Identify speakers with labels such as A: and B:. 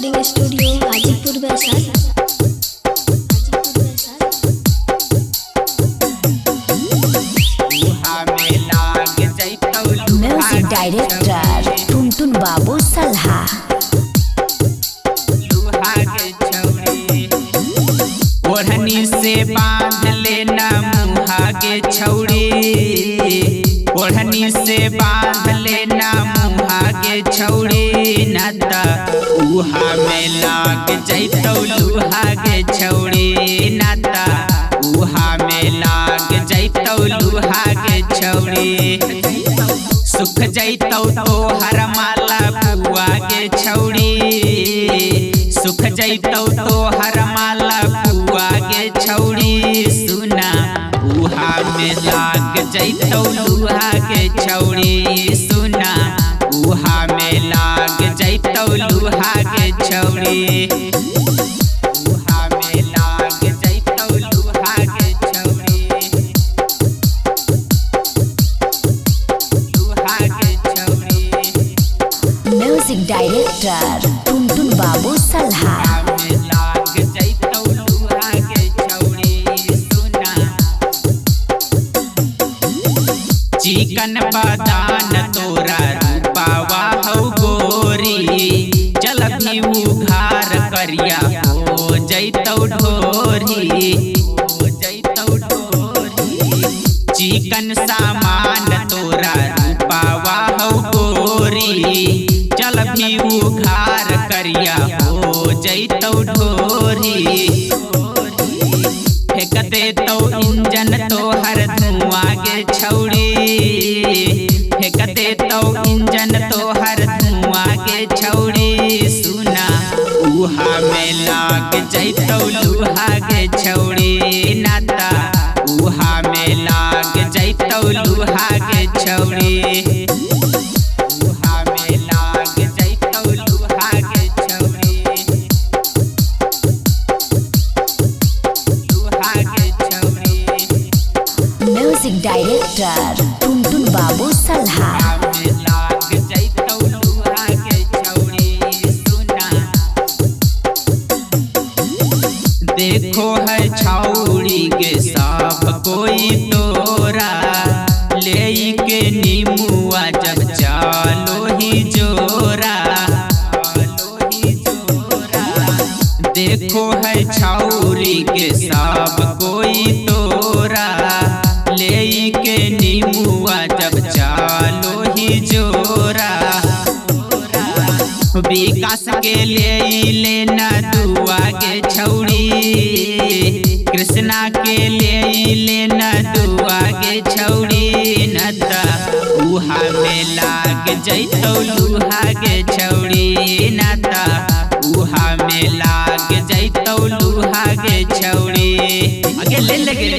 A: Recording studio Hajipur Vaishali. Music director Tuntun Babu सल्हा।
B: ओढ़नी से बांध लेना मुहागे छौड़ी, ओढ़नी से बांध लेना मुहागे छौड़ी, न त उहा में लाग जैतौ लुहागे छौड़ी, न त उहा में लाग जैतौ लुहागे छौड़ी। सुख जैतौ तोहर माला पुआ के छौड़ी, सुख जैतौ तोहर माला पुआ के छौड़ी, सुना उहा में लाग जैतौ लुहा के छौड़ी, सुना उहा में लाग जैतौ लुहा के छौड़ी, उहा में लाग जैतौ लुहा के छौड़ी, लुहा के छौड़ी।
A: Music director Tuntun Babu सल्हा।
B: चिकन बदान तोरा रूपावा हौ गोरी, चल भी उघार करिया हो जैतौ ढोरी, हो जैतौ ढोरी। चिकन सामान तोरा रूपावा हौ गोरी, चल भी उघार करिया हो जैतौ ढोरी। फेंक देतौ इंजन तोहर धुआं के छौड़ी, फेंक देतौ इंजन तोहर धुआं के छौड़ी, सुना उहा में लाग जैतौ लुहा के छौड़ी, नाता उहा में लाग जैतौ लुहा के छौड़ी, उहा में लाग जैतौ लुहा के छौड़ी, लुहा के छौड़ी।
A: Music director Tuntun Babu सल्हा।
B: देखो है छौड़ी के सब कोई तोरा, ले के नीमुआ जब चालो ही जोरा, देखो है छौड़ी के सब कोई तोरा, ले के नीमुआ जब चालो ही जोरा। विकास के ले लेना दुआ के छौड़ी, कृष्णा के ले लेना दुआ के छौड़ी, न त उहा में लाग जैतौ लुहा के छौड़ी, न त उहा में लाग जैतौ लुहा के छौड़ी। आगे ले लगे